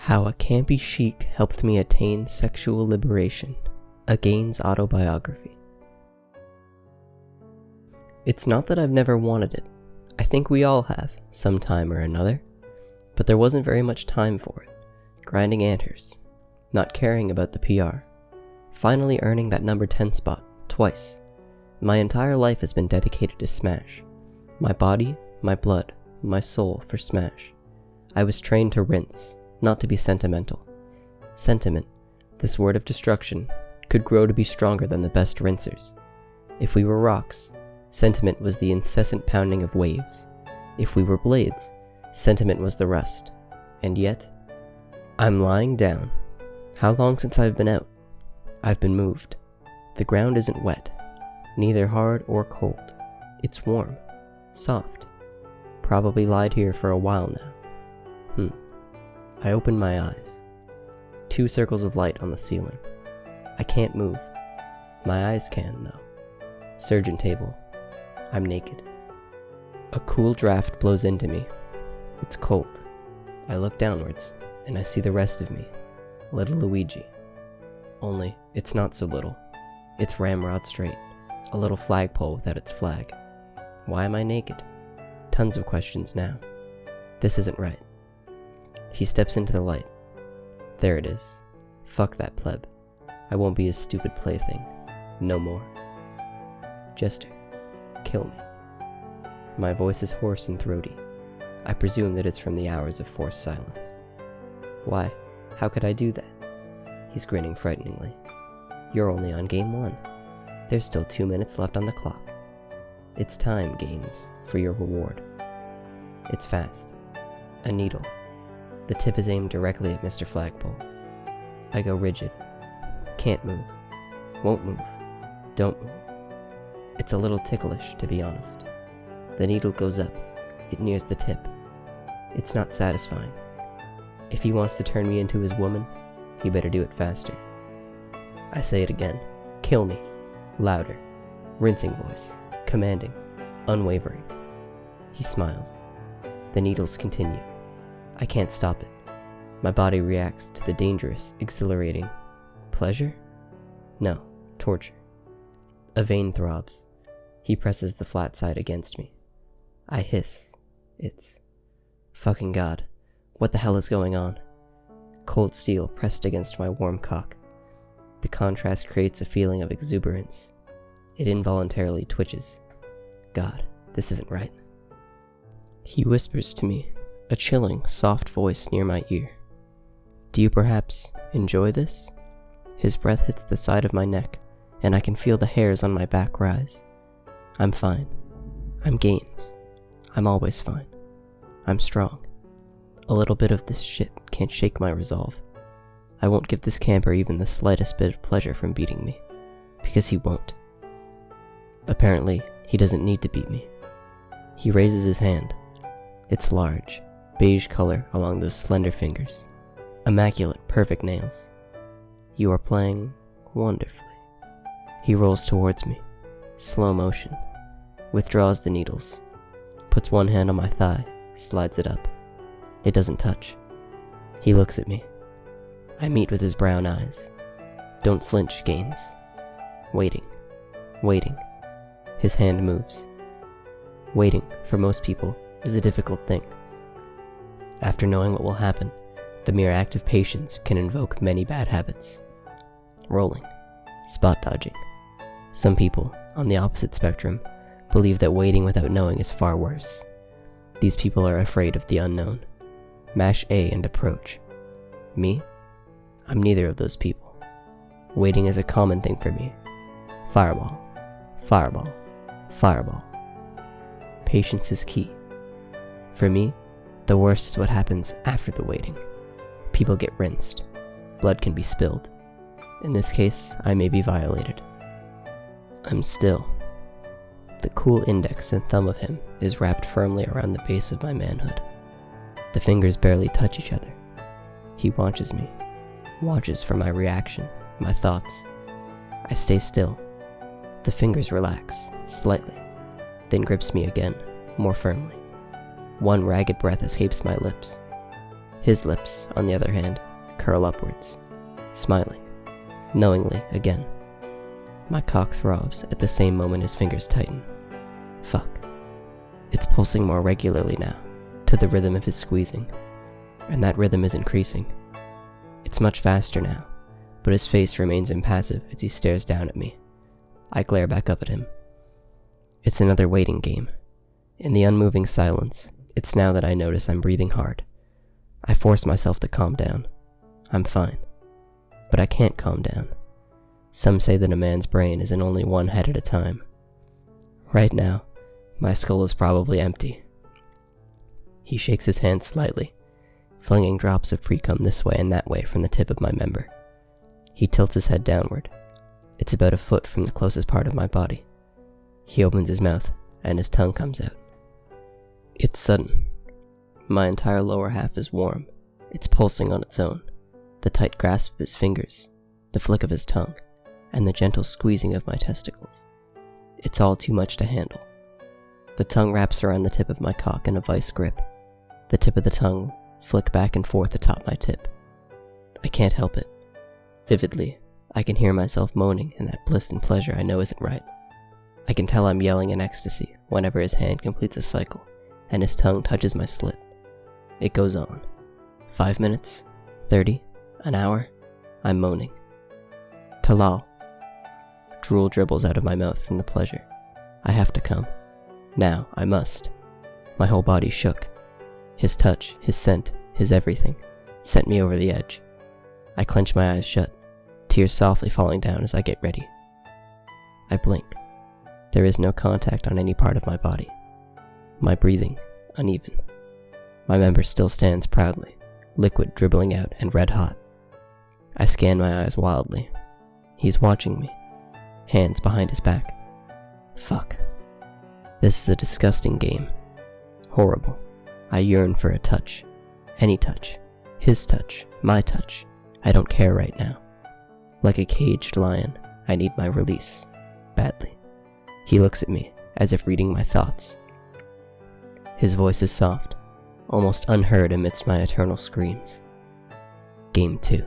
How a Campy Chic Helped Me Attain Sexual Liberation, a Gaines Autobiography. It's not that I've never wanted it. I think we all have, some time or another. But there wasn't very much time for it. Grinding anthers, not caring about the PR, finally earning that number 10 spot, twice. My entire life has been dedicated to Smash. My body, my blood, my soul for Smash. I was trained to rinse, not to be sentimental. Sentiment, this word of destruction, could grow to be stronger than the best rinsers. If we were rocks, sentiment was the incessant pounding of waves. If we were blades, sentiment was the rust. And yet, I'm lying down. How long since I've been out? I've been moved. The ground isn't wet, neither hard or cold. It's warm, soft. Probably lied here for a while now. I open my eyes. 2 circles of light on the ceiling. I can't move. My eyes can, though. Surgeon table. I'm naked. A cool draft blows into me. It's cold. I look downwards, and I see the rest of me. Little Luigi. Only, it's not so little. It's ramrod straight. A little flagpole without its flag. Why am I naked? Tons of questions now. This isn't right. He steps into the light. There it is. Fuck that pleb. I won't be his stupid plaything. No more. Jester, kill me. My voice is hoarse and throaty. I presume that it's from the hours of forced silence. Why? How could I do that? He's grinning frighteningly. You're only on game 1. There's still 2 minutes left on the clock. It's time, Gaines, for your reward. It's fast. A needle. The tip is aimed directly at Mr. Flagpole. I go rigid. Can't move. Won't move. Don't move. It's a little ticklish, to be honest. The needle goes up. It nears the tip. It's not satisfying. If he wants to turn me into his woman, he better do it faster. I say it again. Kill me. Louder. Rinsing voice. Commanding. Unwavering. He smiles. The needles continue. I can't stop it. My body reacts to the dangerous, exhilarating. Pleasure? No, torture. A vein throbs. He presses the flat side against me. I hiss. It's... fucking God. What the hell is going on? Cold steel pressed against my warm cock. The contrast creates a feeling of exuberance. It involuntarily twitches. God, this isn't right. He whispers to me, a chilling, soft voice near my ear. Do you perhaps enjoy this? His breath hits the side of my neck, and I can feel the hairs on my back rise. I'm fine. I'm Gaines. I'm always fine. I'm strong. A little bit of this shit can't shake my resolve. I won't give this camper even the slightest bit of pleasure from beating me, because he won't. Apparently, he doesn't need to beat me. He raises his hand. It's large, beige color along those slender fingers. Immaculate, perfect nails. You are playing wonderfully. He rolls towards me. Slow motion. Withdraws the needles. Puts one hand on my thigh, slides it up. It doesn't touch. He looks at me. I meet with his brown eyes. Don't flinch, Gaines. Waiting. Waiting. His hand moves. Waiting, for most people, is a difficult thing. After knowing what will happen, the mere act of patience can invoke many bad habits. Rolling. Spot dodging. Some people, on the opposite spectrum, believe that waiting without knowing is far worse. These people are afraid of the unknown. Mash A and approach. Me? I'm neither of those people. Waiting is a common thing for me. Fireball. Fireball. Fireball. Patience is key. For me, the worst is what happens after the waiting. People get rinsed. Blood can be spilled. In this case, I may be violated. I'm still. The cool index and thumb of him is wrapped firmly around the base of my manhood. The fingers barely touch each other. He watches me. Watches for my reaction, my thoughts. I stay still. The fingers relax, slightly, then grips me again, more firmly. One ragged breath escapes my lips. His lips, on the other hand, curl upwards, smiling, knowingly again. My cock throbs at the same moment his fingers tighten. Fuck. It's pulsing more regularly now, to the rhythm of his squeezing, and that rhythm is increasing. It's much faster now, but his face remains impassive as he stares down at me. I glare back up at him. It's another waiting game. In the unmoving silence, it's now that I notice I'm breathing hard. I force myself to calm down. I'm fine. But I can't calm down. Some say that a man's brain is in only one head at a time. Right now, my skull is probably empty. He shakes his hand slightly, flinging drops of precum this way and that way from the tip of my member. He tilts his head downward. It's about a foot from the closest part of my body. He opens his mouth, and his tongue comes out. It's sudden. My entire lower half is warm. It's pulsing on its own. The tight grasp of his fingers, the flick of his tongue, and the gentle squeezing of my testicles. It's all too much to handle. The tongue wraps around the tip of my cock in a vice grip. The tip of the tongue flick back and forth atop my tip. I can't help it. Vividly, I can hear myself moaning in that bliss and pleasure I know isn't right. I can tell I'm yelling in ecstasy whenever his hand completes a cycle and his tongue touches my slit. It goes on. 5 minutes, 30, an hour, I'm moaning. Talal. Drool dribbles out of my mouth from the pleasure. I have to come. Now, I must. My whole body shook. His touch, his scent, his everything, sent me over the edge. I clench my eyes shut, tears softly falling down as I get ready. I blink. There is no contact on any part of my body. My breathing, uneven. My member still stands proudly, liquid dribbling out and red hot. I scan my eyes wildly. He's watching me, hands behind his back. Fuck. This is a disgusting game. Horrible. I yearn for a touch. Any touch. His touch. My touch. I don't care right now. Like a caged lion, I need my release. Badly. He looks at me, as if reading my thoughts. His voice is soft, almost unheard amidst my eternal screams. Game 2.